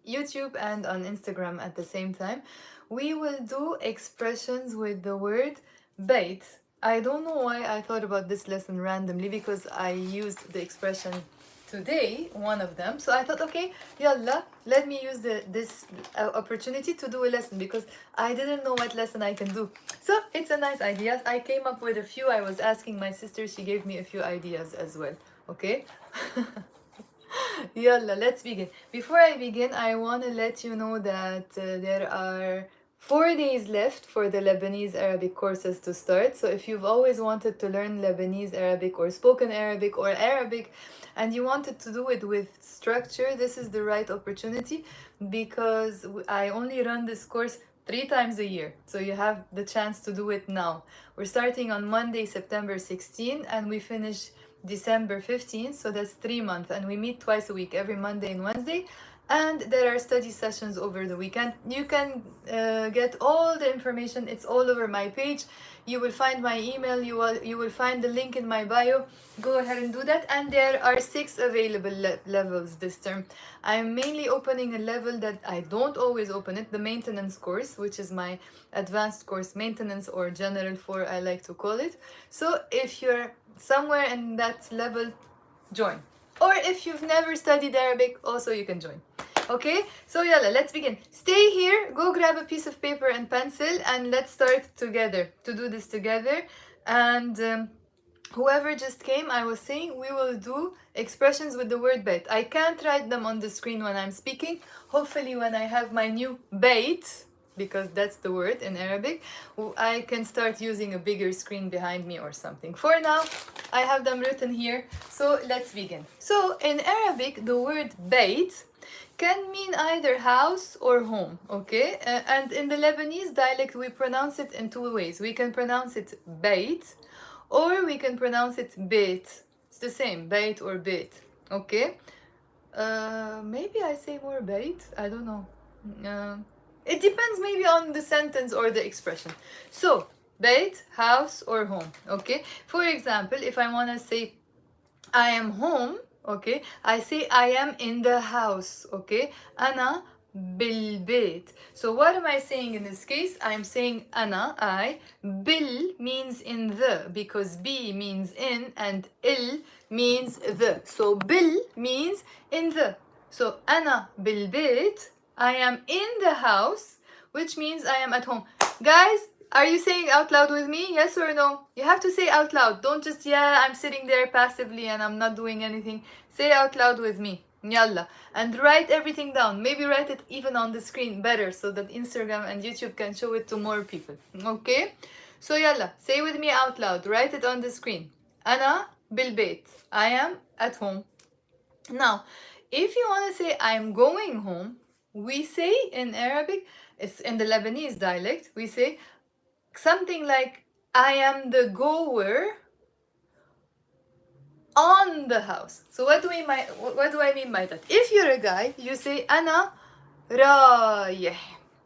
YouTube and on Instagram at the same time. We will do expressions with the word bayt. I don't know why I thought about this lesson randomly because I used the expression today, one of them. So I thought, okay, yalla, let me use this opportunity to do a lesson because I didn't know what lesson I can do. So it's a nice idea. I came up with a few. I was asking my sister, she gave me a few ideas as well. Okay? Yalla, let's begin. Before I begin, I want to let you know that there are 4 days left for the Lebanese Arabic courses to start. So if you've always wanted to learn Lebanese Arabic or spoken Arabic or Arabic and you wanted to do it with structure, this is the right opportunity because I only run this course 3 times a year. So you have the chance to do it now. We're starting on Monday, September 16, and we finish December 15th, so that's 3 months, and we meet twice a week, every Monday and Wednesday, and there are study sessions over the weekend. You can get all the information, it's all over my page. You will find my email, you will find the link in my bio. Go ahead and do that, and there are 6 available levels this term. I'm mainly opening a level that I don't always open it, the maintenance course, which is my advanced course, maintenance or general 4 I like to call it. So if you're somewhere in that level, join. Or if you've never studied Arabic, also you can join. Okay, so yalla, let's begin. Stay here, go grab a piece of paper and pencil, and let's start together to do this together. And whoever just came, I was saying we will do expressions with the word bayt. I can't write them on the screen when I'm speaking. Hopefully when I have my new bayt, because that's the word in Arabic, I can start using a bigger screen behind me or something. For now, I have them written here, so let's begin. So in Arabic, the word bayt can mean either house or home, okay? And in the Lebanese dialect, we pronounce it in 2 ways. We can pronounce it bayt, or we can pronounce it bayt. It's the same, bayt or bayt, okay? Maybe I say more bayt, I don't know. It depends maybe on the sentence or the expression. So, bayt, house or home, okay? For example, if I want to say I am home, okay, I say I am in the house, okay? Ana بالبيت. So what am I saying in this case? I'm saying ana, I. Bil means in the, because bi means in and il means the. So bil means in the. So ana بالبيت, I am in the house, which means I am at home. Guys, are you saying out loud with me? Yes or no? You have to say out loud. Don't just, yeah, I'm sitting there passively and I'm not doing anything. Say out loud with me. Yalla. And write everything down. Maybe write it even on the screen better so that Instagram and YouTube can show it to more people. Okay? So yalla. Say with me out loud. Write it on the screen. Ana bilbait. I am at home. Now, if you want to say I'm going home, we say in Arabic, it's in the Lebanese dialect, we say something like I am the goer on the house. So what do I mean by that? If you're a guy, you say أنا رايح.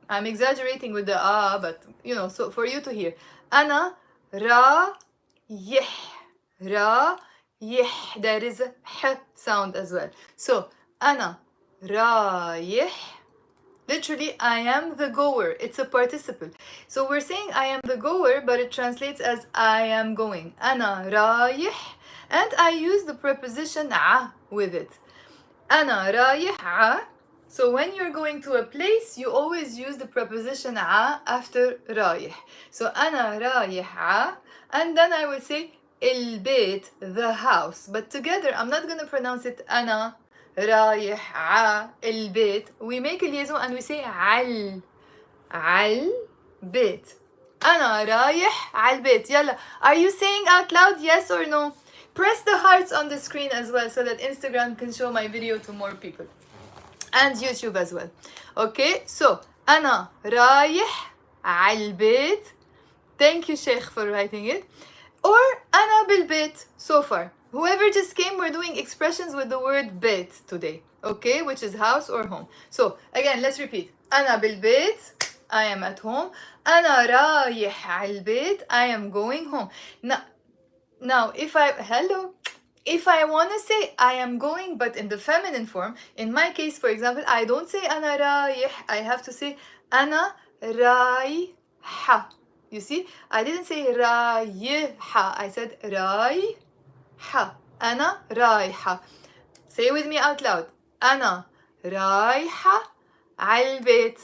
I'm exaggerating with the but you know, so for you to hear. أنا رايح. رايح. There is a h sound as well. So أنا رايح. Literally, I am the goer. It's a participle. So we're saying I am the goer, but it translates as I am going. أنا رايح. And I use the preposition ع with it. أنا رايح ع. So when you're going to a place, you always use the preposition ع after رايح. So أنا رايح ع. And then I will say البيت, the house. But together, I'm not going to pronounce it أنا رايح ع البيت. We make a liaison and we say عل بيت. أنا رايح على البيت. يلا. Are you saying out loud yes or no? Press the hearts on the screen as well so that Instagram can show my video to more people. And YouTube as well. Okay, so أنا رايح على البيت. Thank you, Sheikh, for writing it. Or أنا بالبيت so far. Whoever just came, we're doing expressions with the word بيت today. Okay, which is house or home. So again, let's repeat. أنا بالبيت. I am at home. أنا رايح على البيت. I am going home. Now if I... Hello. If I want to say I am going but in the feminine form, in my case for example, I don't say أنا رايح, I have to say أنا رايحة. You see, I didn't say رايحة, I said رايحة. أنا رايحة. Say with me out loud. أنا رايحة على البيت.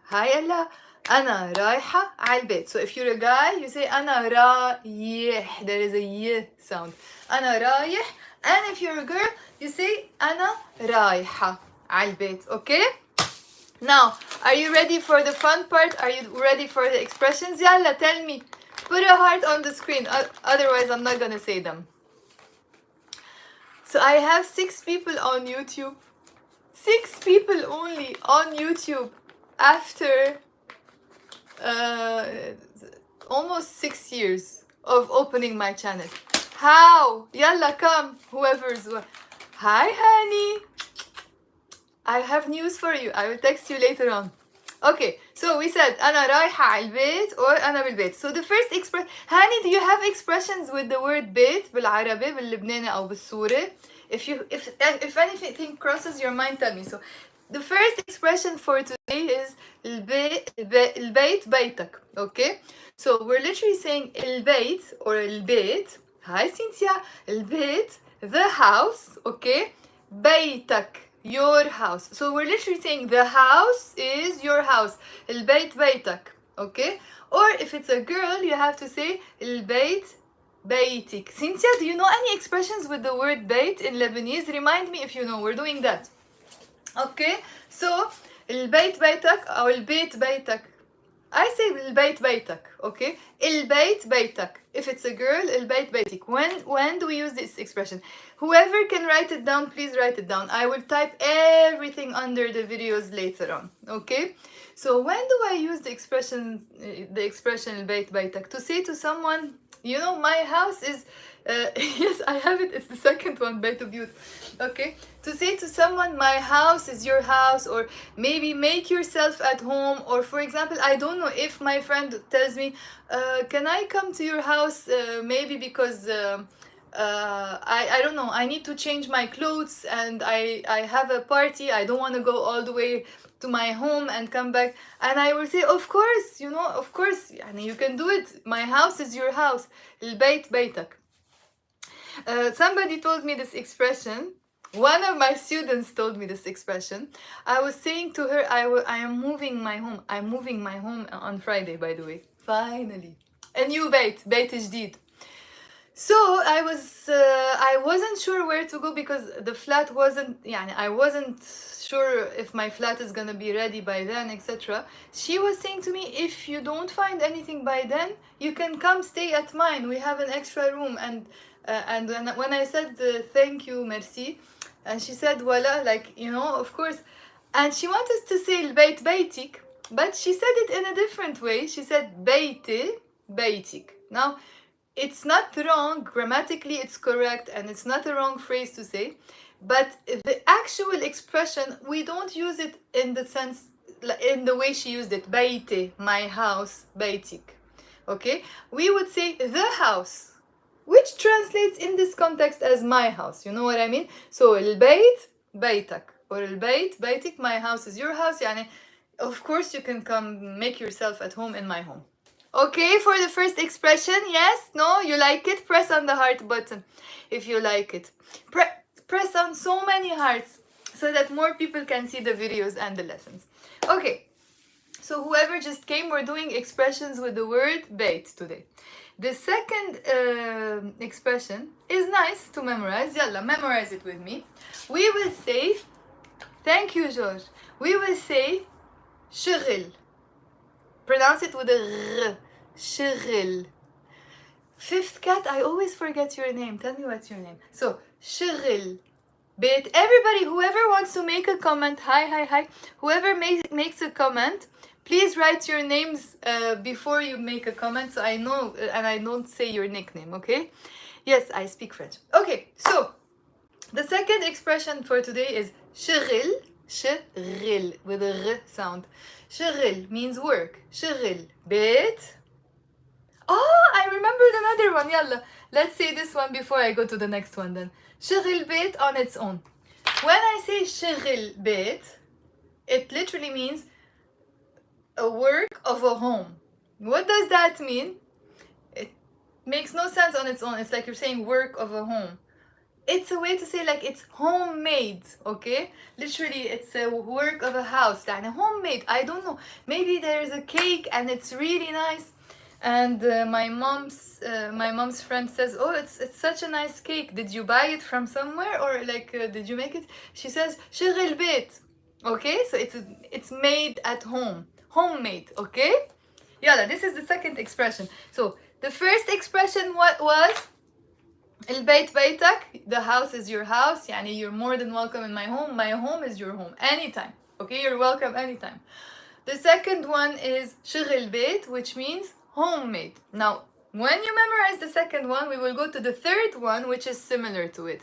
هاي يلا. أنا رايحة على البيت. So if you're a guy, you say أنا رايح. There is a y sound. أنا رايح. And if you're a girl, you say أنا رايحة على البيت. Okay? Now, are you ready for the fun part? Are you ready for the expressions? Yalla, tell me. Put a heart on the screen. Otherwise, I'm not gonna say them. So I have 6 people on YouTube. 6 people only on YouTube after almost 6 years of opening my channel. How? Yalla, come, whoever's. Hi, honey. I have news for you. I will text you later on. Okay, so we said أنا رايحة على البيت or أنا بالبيت. So the first expression, honey, do you have expressions with the word بيت بالعربي باللبناني أو بالسوري? If anything crosses your mind, tell me. So the first expression for today is البيت بيتك. Okay, so we're literally saying البيت or البيت. Hi Cynthia. البيت, the house. Okay, بيتك, your house. So we're literally saying the house is your house. البيت بيتك. Okay, or if it's a girl, you have to say البيت بيتك. Cynthia, do you know any expressions with the word بيت in Lebanese? Remind me if you know. We're doing that. Okay, so البيت بيتك أو البيت بيتك. I say البيت بيتك. Okay, البيت بيتك. If it's a girl, البيت بيتك. When do we use this expression? Whoever can write it down, please write it down. I will type everything under the videos later on. Okay, so when do I use the expression البيت بيتك? To say to someone, you know, my house is yes, I have it. It's the second one, بيت بيوت. Okay, to say to someone, my house is your house, or maybe make yourself at home. Or for example, I don't know, if my friend tells me, can I come to your house, maybe because I don't know, I need to change my clothes and I have a party, I don't want to go all the way to my home and come back, and I will say, of course, you know, of course, يعني you can do it. My house is your house. البيت بيتك. Somebody told me this expression. One of my students told me this expression. I was saying to her, I am moving my home. I'm moving my home on Friday, by the way. Finally. A new بيت جديد. So I wasn't sure where to go because the flat wasn't, يعني I wasn't sure if my flat is gonna be ready by then, etc. She was saying to me, if you don't find anything by then, you can come stay at mine. We have an extra room. And when I said thank you, merci, and she said voila, like, you know, of course. And she wanted to say البيت بيتك, but she said it in a different way. She said بيتي بيتك. Now, it's not wrong, grammatically it's correct, and it's not a wrong phrase to say, but the actual expression, we don't use it in the sense, in the way she used it, بيتي, my house, بيتك. Okay, we would say the house, which translates in this context as my house. You know what I mean? So البيت بيتك or البيت بيتك, my house is your house. يعني of course you can come make yourself at home in my home. Okay, for the first expression, yes, no, you like it? Press on the heart button if you like it. Press on so many hearts so that more people can see the videos and the lessons. Okay, so whoever just came, we're doing expressions with the word bayt today. The second expression is nice to memorize. Yalla, memorize it with me. We will say, thank you, George. We will say شغل. Pronounce it with a r. شغل. Fifth cat, I always forget your name. Tell me what's your name. So, شغل. Bit. Everybody, whoever wants to make a comment, hi. Whoever makes a comment, please write your names before you make a comment, so I know and I don't say your nickname, okay? Yes, I speak French. Okay, so the second expression for today is شغل. شغل with a r sound. شغل means work. شغل. بيت. Oh, I remembered another one. يلا. let's say this one before I go to the next one then. شغل بيت on its own. When I say شغل بيت, it literally means a work of a home. What does that mean? It makes no sense on its own. It's like you're saying work of a home. It's a way to say like it's homemade, okay? Literally, it's a work of a house. يعني homemade. I don't know. Maybe there's a cake and it's really nice. And my mom's friend says, "Oh, it's such a nice cake. Did you buy it from somewhere or like did you make it?" She says, "شغل بيت." Okay, so it's made at home, homemade. Okay, yalla. This is the second expression. So the first expression what was? البيت بيتك. The house is your house. يعني you're more than welcome in my home. My home is your home anytime. Okay, you're welcome anytime. The second one is شغل بيت, which means homemade. Now, when you memorize the second one, we will go to the third one, which is similar to it.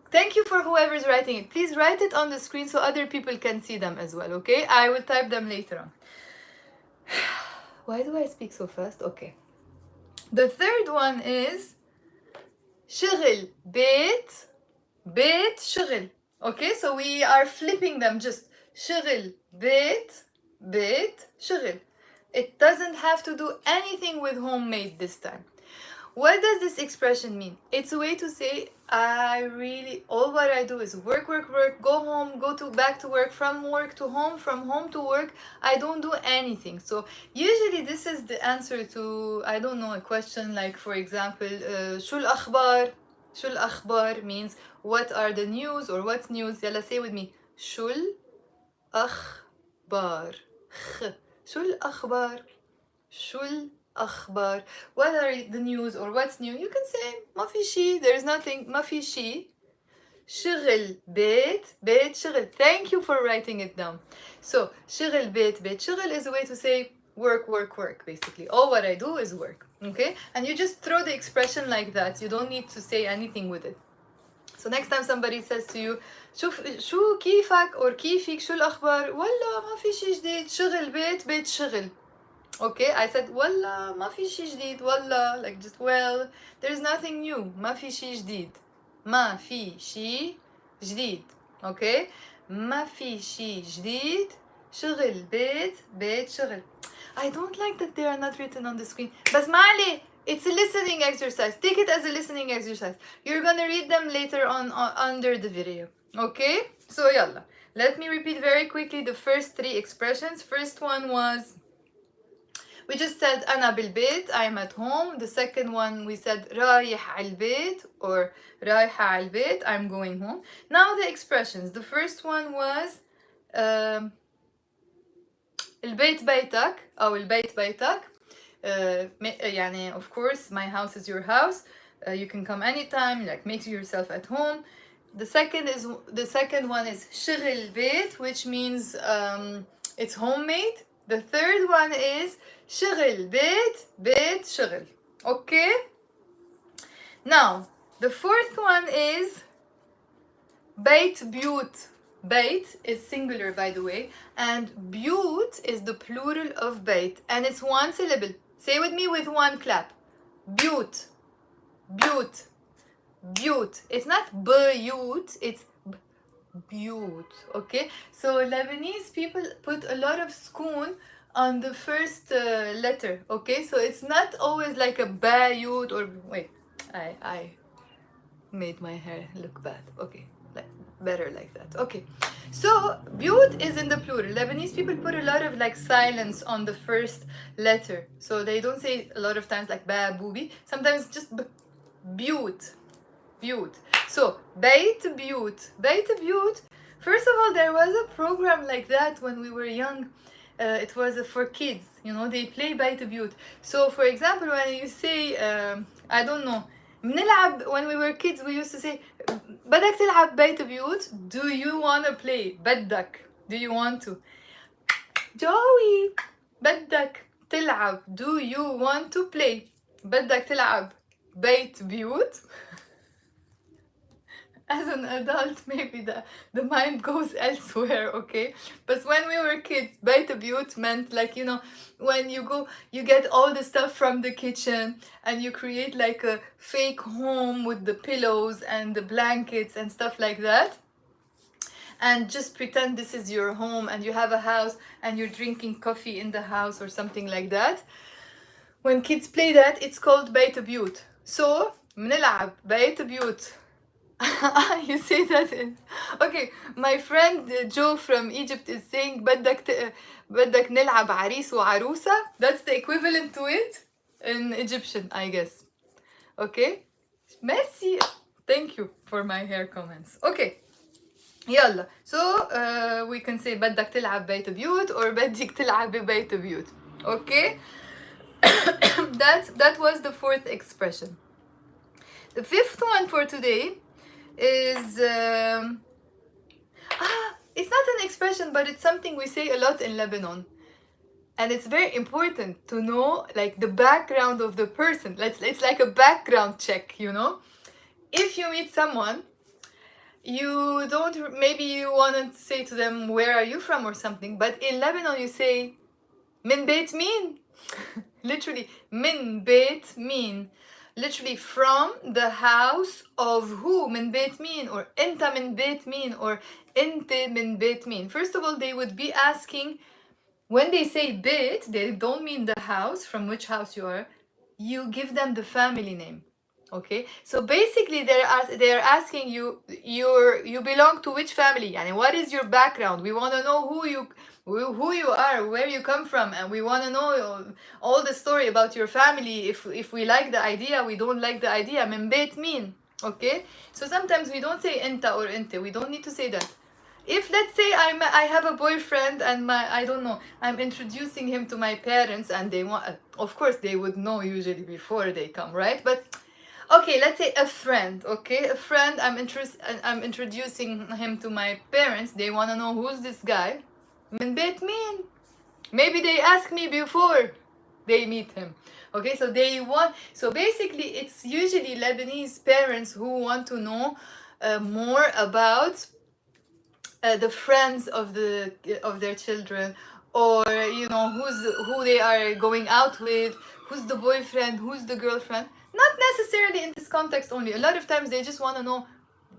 Thank you for whoever's writing it. Please write it on the screen so other people can see them as well, okay? I will type them later on. Why do I speak so fast? Okay. The third one is شغل بيت بيت شغل. Okay, so we are flipping them just شغل بيت بيت شغل. It doesn't have to do anything with homemade this time. What does this expression mean? It's a way to say all what I do is work, work, work, go home, back to work, from home to work. I don't do anything. So usually this is the answer to, I don't know, a question like, for example, شو الأخبار? شو الأخبار means what are the news or what's news. يلا say with me. شو الأخبار. شو الأخبار. شو الأخبار. What are the news or what's new? You can say ما في شي. There's nothing. ما في شي. شغل بيت بيت شغل. Thank you for writing it down. So شغل بيت بيت شغل is a way to say work, work, work, basically. All what I do is work. Okay? And you just throw the expression like that. You don't need to say anything with it. So next time somebody says to you شوف شو كيفك or كيفك شو الأخبار. والله ما في شي جديد. شغل بيت بيت شغل. Okay, I said والله ما في شي جديد. والله like just well, there's nothing new. ما في شي جديد. ما في شي جديد. Okay, ما في شي جديد. شغل بيت بيت شغل. I don't like that they are not written on the screen. بس ما عليه. It's a listening exercise. Take it as a listening exercise. You're gonna read them later on under the video. Okay? So يلا. Let me repeat very quickly the first three expressions. First one was, we just said أنا بالبيت, I'm at home. The second one we said رايح على البيت or رايحة على البيت, I'm going home. Now the expressions. The first one was البيت بيتك أو البيت بيتك. يعني of course my house is your house. You can come anytime, like make yourself at home. The second one is شغل بيت, which means it's homemade. The third one is شغل بيت بيت شغل. Okay? Now, the fourth one is bayt بيوت. Bayt is singular, by the way, and بيوت is the plural of bayt, and it's one syllable. Say with me with one clap. بيوت بيوت بيوت. It's not بيوت, it's بيوت. Okay? So Lebanese people put a lot of sukun on the first letter. Okay? So it's not always like a bayut or wait, I made my hair look bad. Okay, like better like that. Okay, so biyut is in the plural. Lebanese people put a lot of like silence on the first letter, so they don't say a lot of times like ba booby. Sometimes just biyut, biyut. So bayt biyut. First of all, there was a program like that when we were young. It was for kids, you know, they play bayt biyut. So for example, when you say I don't know, بنلعب, when we were kids we used to say بدك تلعب بيت بيوت. Do you want to play? بدك. Do you want to? Joey, بدك تلعب. Do you want to play? بدك تلعب بيت بيوت. as an adult, maybe the mind goes elsewhere, okay? But when we were kids, bayt biyut meant like, you know, when you go, you get all the stuff from the kitchen and you create like a fake home with the pillows and the blankets and stuff like that. And just pretend this is your home and you have a house and you're drinking coffee in the house or something like that. When kids play that, it's called bayt biyut. So, بنلعب بيت بيوت. You say that in... Okay, my friend Joe from Egypt is saying بدك نلعب عريس وعروسة. That's the equivalent to it in Egyptian, I guess. Okay? Merci. Thank you for my hair comments. Okay. يلا. So we can say بدك تلعب بيت بيوت or بدك تلعب ببيت بيوت. Okay? That was the fourth expression. The fifth one for today is it's not an expression, but it's something we say a lot in Lebanon, and it's very important to know like the background of the person. It's like a background check, you know. If you meet someone, you don't, maybe you want to say to them, where are you from or something, but in Lebanon you say من بيت مين. Literally من بيت مين, literally from the house of who. من بيت مين, or انت من بيت مين, or انت من بيت مين. First of all, they would be asking, when they say bit, they don't mean the house, from which house you are. You give them the family name. Okay, so basically they're asking you, you belong to which family, and what is your background. We want to know who you are, where you come from, and we want to know all the story about your family. If we like the idea, we don't like the idea. من بيت مين. Okay, so sometimes we don't say انت or انت. We don't need to say that. If let's say I have a boyfriend and I don't know, I'm introducing him to my parents, and they want, of course they would know usually before they come, right? But okay, let's say a friend, okay? A friend, I'm introducing him to my parents. They want to know, who's this guy? من بيت مين? Maybe they ask me before they meet him. Okay, so basically it's usually Lebanese parents who want to know more about the friends of their children, or you know, who they are going out with, who's the boyfriend, who's the girlfriend. Not necessarily in this context only. A lot of times they just want to know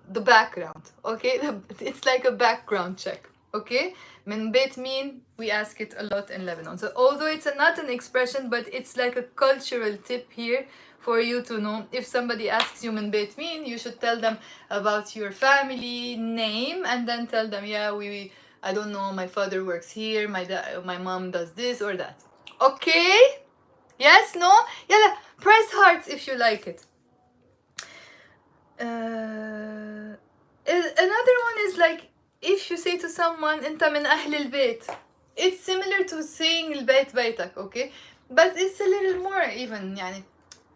the background. Okay, it's like a background check. Okay, من بيت مين, we ask it a lot in Lebanon. So although it's not an expression, but it's like a cultural tip here for you to know. If somebody asks you من بيت مين, you should tell them about your family name, and then tell them, yeah, I don't know, my father works here, my mom does this or that. Okay? Yes? No? Yeah, press hearts if you like it. Another one is like, if you say to someone انت من أهل البيت, it's similar to saying البيت بيتك, okay? But it's a little more even, يعني.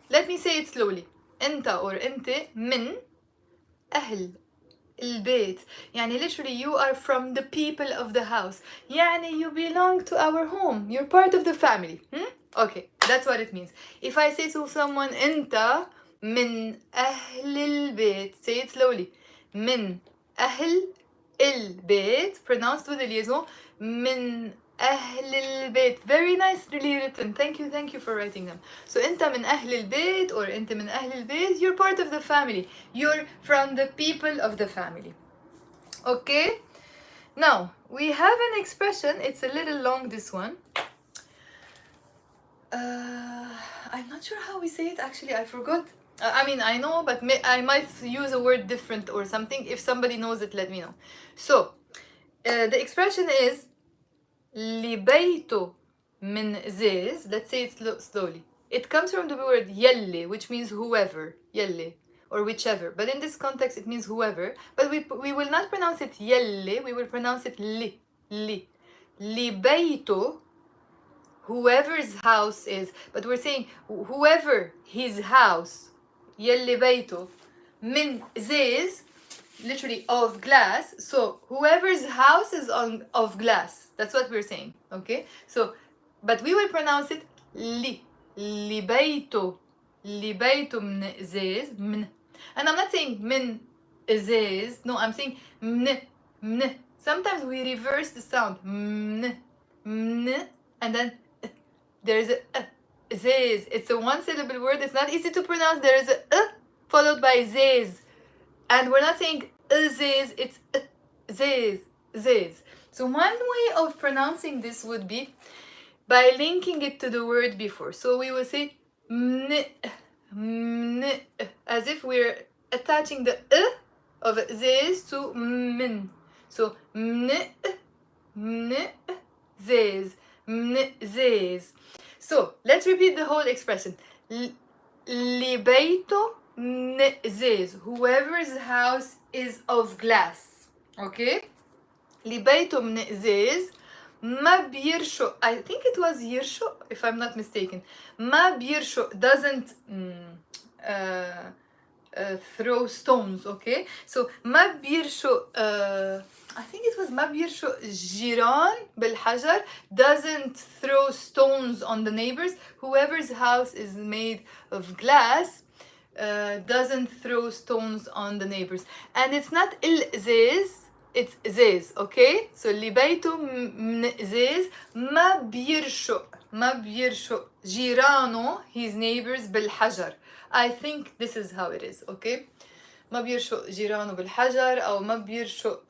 Let me say it slowly. انت or انت من أهل البيت, يعني literally you are from the people of the house, يعني you belong to our home, you're part of the family. Okay, that's what it means. If I say to someone انت من أهل البيت, say it slowly. من أهل البيت, pronounced with a liaison. من أهل البيت. Very nicely written. Thank you for writing them. So أنت من أهل البيت or أنت من أهل البيت, you're part of the family. You're from the people of the family. Okay? Now, we have an expression. It's a little long, this one. I'm not sure how we say it actually. I forgot. I mean, I know, but I might use a word different or something. If somebody knows it, let me know. So, the expression is لبيته من زيز. Let's say it slowly. It comes from the word يلي, which means whoever, يلي, or whichever. But in this context, it means whoever. But we will not pronounce it يلي. We will pronounce it li. لبيته, whoever's house is. But we're saying whoever his house, يلي بيته, من زيز, literally of glass. So whoever's house is of glass. That's what we're saying. Okay? So, but we will pronounce it li. لبيته من زيز. من. And I'm not saying من Zez. No, I'm saying mn, mn. Sometimes we reverse the sound. Mn, mn, and then there's a zez. It's a one syllable word. It's not easy to pronounce. There is a followed by zez. And we're not saying zez, it's zez, zez. So one way of pronouncing this would be by linking it to the word before. So we will say mn, mn, as if we're attaching the of zez to min. So mn, mn, zez, mn, zez. So let's repeat the whole expression. Libeyto zez. Whoever's house is of glass. Okay? Libeyto zez. ما بيرشق. I think it was يرشق if I'm not mistaken. ما بيرشق doesn't throw stones. Okay? So ما بيرشق I think it was ما بيرشق جيران بالحجر doesn't throw stones on the neighbors. Whoever's house is made of glass doesn't throw stones on the neighbors. And it's not الزيز, it's زيز. Okay? So اللي بيته من زيز ما بيرشق جيرانه, his neighbors بالحجر. I think this is how it is. Okay? ما بيرشق جيرانه بالحجر أو ما بيرشق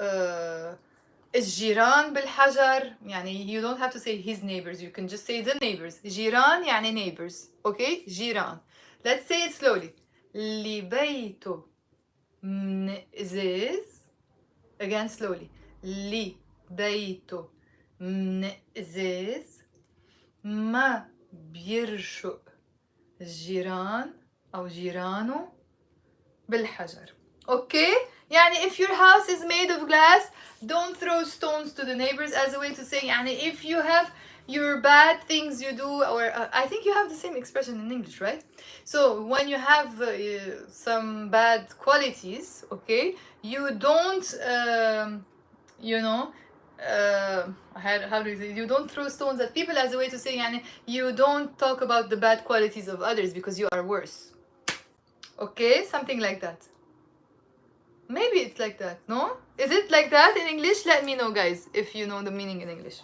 الجيران بالحجر. يعني you don't have to say his neighbors, you can just say the neighbors. جيران يعني neighbors. Okay? جيران. Let's say it slowly. اللي بيته من زيز. Again slowly. اللي بيته من زيز ما بيرشق الجيران أو جيرانه بالحجر. Okay? يعني if your house is made of glass, don't throw stones to the neighbors, as a way to say يعني if you have your bad things you do, or I think you have the same expression in English, right? So when you have some bad qualities, okay, you don't you know how do you say, you don't throw stones at people, as a way to say يعني you don't talk about the bad qualities of others because you are worse. Okay, something like that. Maybe it's like that, no? Is it like that in English? Let me know, guys, if you know the meaning in English.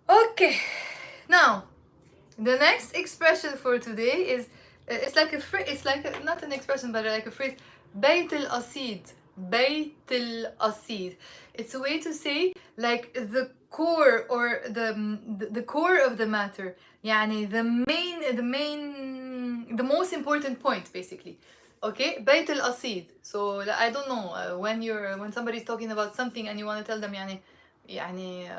Okay, now the next expression for today is it's like a phrase. It's like not an expression, but like a phrase. bayt al-asid. bayt al-asid. It's a way to say like the core, or the core of the matter. يعني the most important point, basically. Okay, bayt al-asid. So I don't know when somebody's talking about something and you want to tell them يعني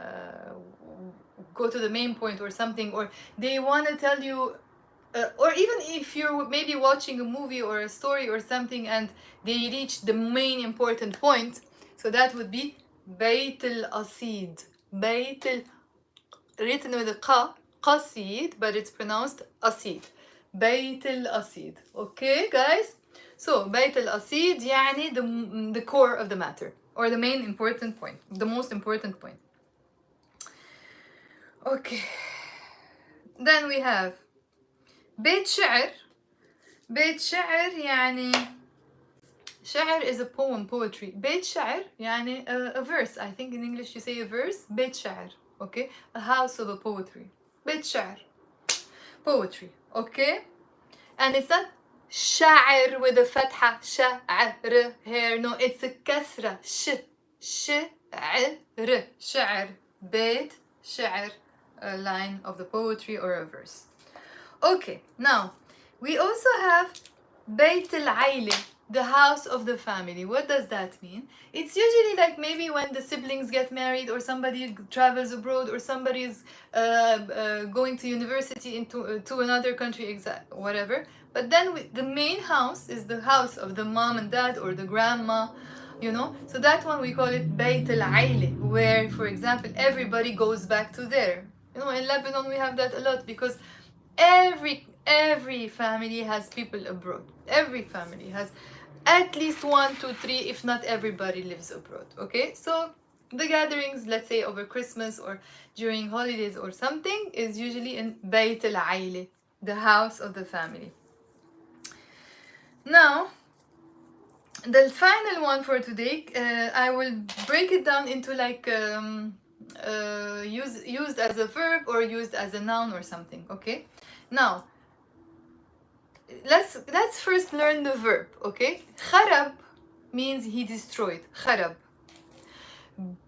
go to the main point or something, or they want to tell you or even if you're maybe watching a movie or a story or something and they reach the main important point, so that would be bayt al-asid. bayt written with a qa, qasid, but it's pronounced asid. bayt al-asid. Okay, guys? So bayt al-asid يعني the core of the matter, or the main important point, the most important point. Okay. Then we have بيت شعر. بيت شعر يعني شعر is a poem, poetry. بيت شعر يعني a verse. I think in English you say a verse. بيت شعر. Okay? A house of a poetry. بيت شعر. Poetry. Okay? And it's not شعر with a فتحة. شعر here. No, it's a كسرة. شعر. شعر. بيت شعر. A line of the poetry or a verse. Okay, now we also have bayt al-aile, the house of the family. What does that mean? It's usually like maybe when the siblings get married, or somebody travels abroad, or somebody is going to university to another country, whatever. But then the main house is the house of the mom and dad, or the grandma, you know. So that one we call it bayt al-aile, where, for example, everybody goes back to there. You know, in Lebanon we have that a lot because every family has people abroad. Every family has at least 1, 2, 3, if not everybody lives abroad. Okay, so the gatherings, let's say over Christmas or during holidays or something, is usually in bayt al-aile, the house of the family. Now The final one for today, I will break it down into like used as a verb or used as a noun or something. Okay, now let's first learn the verb. Okay, خرب means he destroyed. خرب.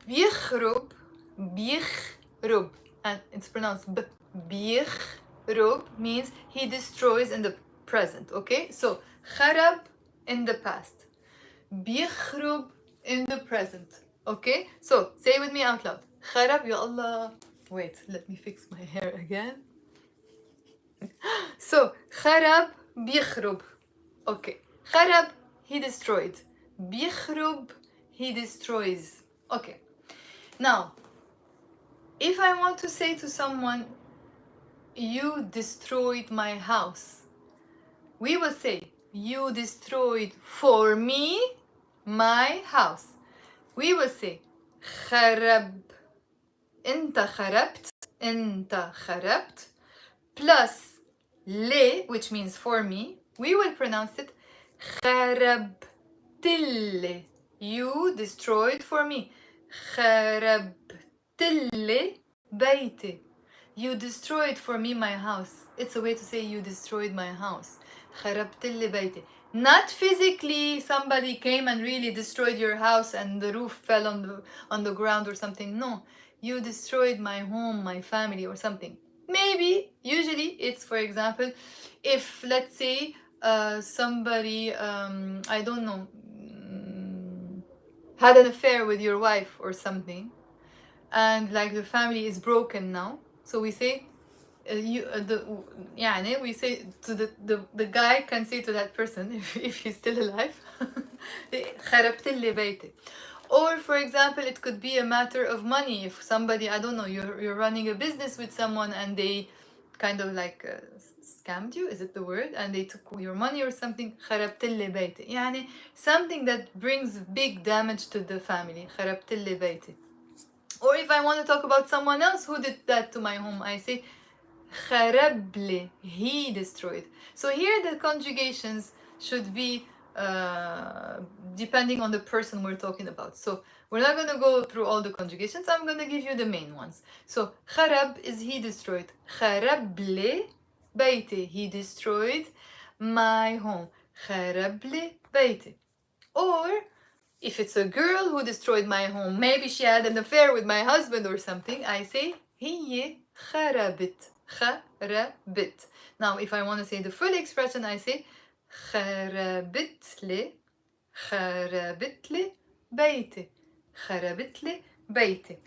بيخرب بيخرب, and it's pronounced b. بيخرب means he destroys in the present. Okay, so خرب in the past, بيخرب in the present. Okay, so say with me out loud. خرب, ya Allah. Wait, let me fix my hair again. So خرب بيخرب. Okay, خرب, he destroyed. بيخرب, he destroys. Okay, now if I want to say to someone, you destroyed my house, we will say, you destroyed for me my house. We will say خرب, انت خربت, انت خربت, plus le, which means for me, we will pronounce it خربتلي. You destroyed for me. خربتلي بيتي. You destroyed for me my house. It's a way to say you destroyed my house. خربتلي بيتي. Not physically somebody came and really destroyed your house and the roof fell on the ground or something. No, you destroyed my home, my family or something. Maybe, usually it's, for example, if let's say somebody, I don't know, had an affair with your wife or something, and like the family is broken now, so we say we say to the guy can say to that person if he's still alive خربت لي بيتي. Or for example, it could be a matter of money. If somebody, I don't know, you're running a business with someone and they kind of like scammed you, is it the word? And they took your money or something. خربت لي بيتي. يعني something that brings big damage to the family. خربت لي بيتي. Or if I want to talk about someone else who did that to my home, I say خرب لي, he destroyed. So here the conjugations should be depending on the person we're talking about. So we're not going to go through all the conjugations. I'm going to give you the main ones. So خرب is he destroyed. خرب لي بيتي, he destroyed my home. خرب لي بيتي. Or if it's a girl who destroyed my home, maybe she had an affair with my husband or something, I say هي خربت. خربت. Now if I want to say the full expression, I say خربت لي بيتي. خربت لي بيتي.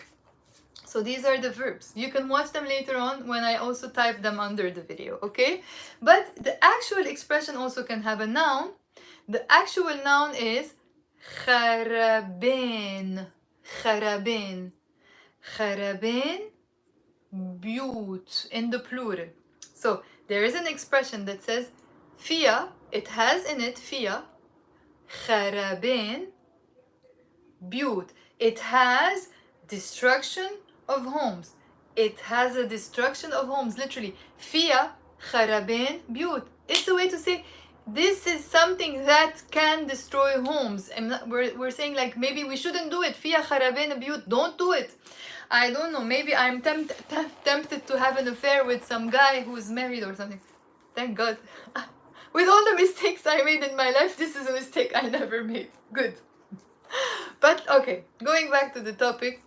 So these are the verbs. You can watch them later on when I also type them under the video, okay? But the actual expression also can have a noun. The actual noun is خربان. خربان. خربان بيوت in the plural. So there is an expression that says فيها, it has in it فيها خربان بيوت. It has destruction of homes. It has a destruction of homes, literally. فيها خربان بيوت. It's a way to say this is something that can destroy homes. We're saying like maybe we shouldn't do it. فيها خربان بيوت. Don't do it. I don't know, maybe I'm tempted to have an affair with some guy who's married or something. Thank God. With all the mistakes I made in my life, this is a mistake I never made. Good. But okay, going back to the topic.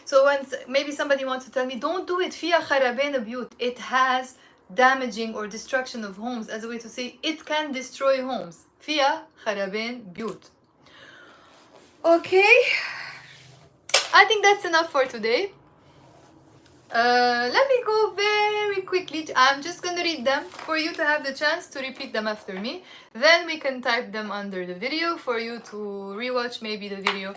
So once maybe somebody wants to tell me, don't do it. فيها خربان بيوت. It has damaging or destruction of homes, as a way to say it can destroy homes. فيها خربان بيوت. Okay. I think that's enough for today. Let me go very quickly. I'm just gonna read them for you to have the chance to repeat them after me. Then we can type them under the video for you to rewatch maybe the video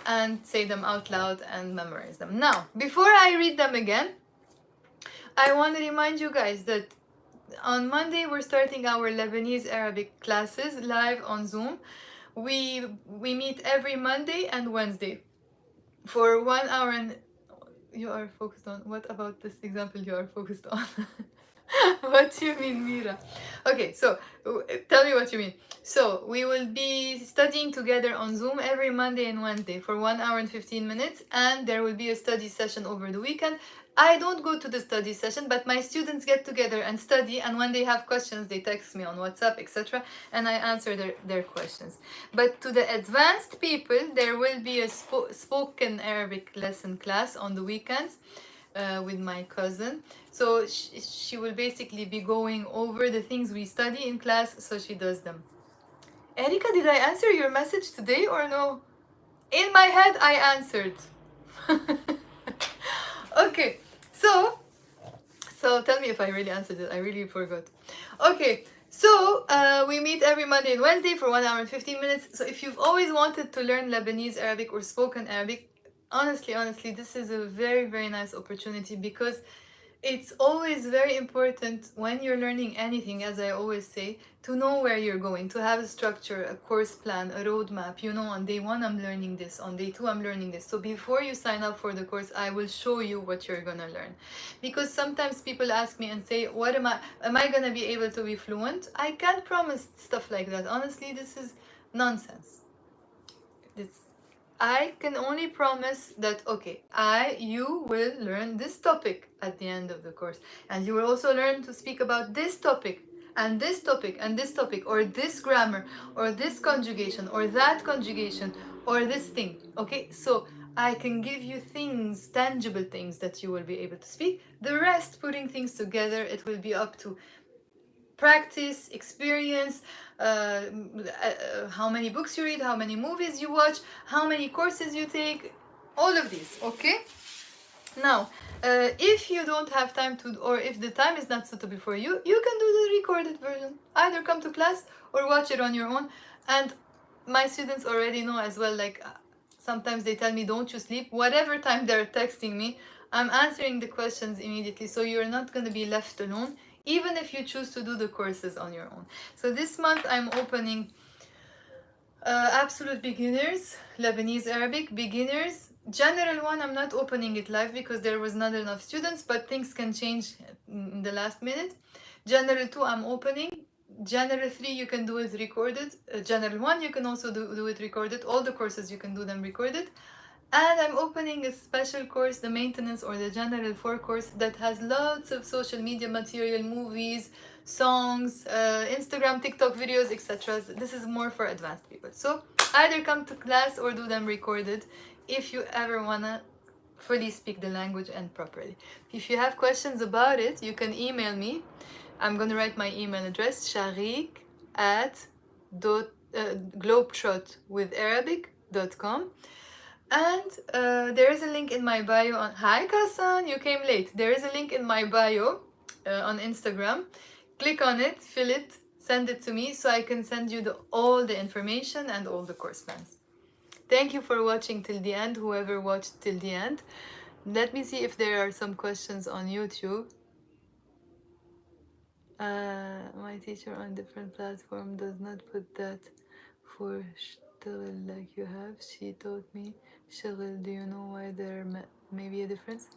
and say them out loud and memorize them. Now, before I read them again, I want to remind you guys that on Monday we're starting our Lebanese Arabic classes live on Zoom. We meet every Monday and Wednesday for 1 hour. And you are focused on, what about this example you are focused on? What do you mean, Mira? Okay, so tell me what you mean. So we will be studying together on Zoom every Monday and Wednesday for 1 hour and 15 minutes, and there will be a study session over the weekend. I don't go to the study session, but my students get together and study, and when they have questions, they text me on WhatsApp, etc., and I answer their questions. But to the advanced people, there will be a spoken Arabic lesson class on the weekends with my cousin. So she will basically be going over the things we study in class, so she does them. Erika, did I answer your message today or no? In my head, I answered. Okay, so tell me if I really answered it. I really forgot. Okay, so we meet every Monday and Wednesday for 1 hour and 15 minutes. So if you've always wanted to learn Lebanese Arabic or spoken Arabic, honestly, this is a very, very nice opportunity, because it's always very important when you're learning anything, as I always say, to know where you're going, to have a structure, a course plan, a roadmap. You know, on day one, I'm learning this. On day two, I'm learning this. So before you sign up for the course, I will show you what you're gonna learn. Because sometimes people ask me and say, what am I gonna be able to be fluent? I can't promise stuff like that. Honestly, this is nonsense. I can only promise that, okay, you will learn this topic at the end of the course, and you will also learn to speak about this topic and this topic and this topic, or this grammar, or this conjugation, or that conjugation, or this thing. Okay, so I can give you things, tangible things that you will be able to speak. The rest, putting things together, it will be up to practice, experience, how many books you read, how many movies you watch, how many courses you take, all of these. Okay, now if you don't have time to, or if the time is not suitable for you, you can do the recorded version. Either come to class or watch it on your own. And my students already know as well, like sometimes they tell me, don't you sleep? Whatever time they're texting me, I'm answering the questions immediately, so you're not going to be left alone, even if you choose to do the courses on your own. So this month I'm opening absolute beginners, Lebanese Arabic beginners. General one, I'm not opening it live because there was not enough students, but things can change in the last minute. General 2, I'm opening. General 3, you can do it recorded. General 1, you can also do it recorded. All the courses, you can do them recorded. And I'm opening a special course, the maintenance or the General 4 course, that has lots of social media material, movies, songs, Instagram, TikTok videos, etc. This is more for advanced people. So either come to class or do them recorded if you ever wanna fully speak the language and properly. If you have questions about it, you can email me. I'm gonna write my email address, sharik@globetrotwitharabic.com. And there is a link in my bio on, hi Kassan, you came late. There is a link in my bio on Instagram. Click on it, fill it, send it to me so I can send you all the information and all the course plans. Thank you for watching till the end, whoever watched till the end. Let me see if there are some questions on YouTube. My teacher on different platform does not put that for shtigl like you have. She taught me shtigl. Do you know why there may be a difference?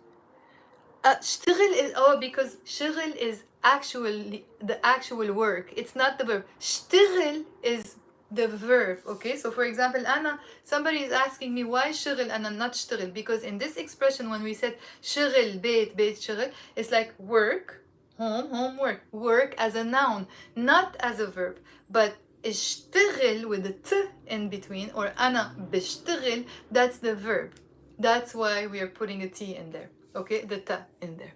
Shtigl is, because shtigl is actually the actual work. It's not the verb. Shtigl is the verb. Okay, so for example, Anna, somebody is asking me why shtigl and not shtigl, because in this expression when we said shtigl, bayt, shtigl, it's like work, homework, work as a noun, not as a verb. But اشتغل with the t in between, or أنا بشتغل, that's the verb. That's why we are putting a t in there. Okay, the ta in there.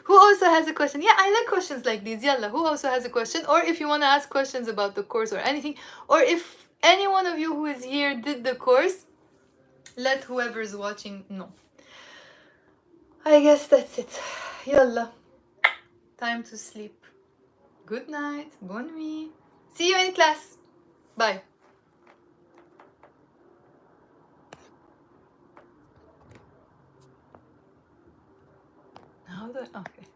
Who also has a question? Yeah, I like questions like these. Yalla, who also has a question? Or if you want to ask questions about the course or anything, or if any one of you who is here did the course, let whoever's watching know. I guess that's it. Yalla, time to sleep. Good night, bonne nuit. See you in class. Bye. How do I? Okay.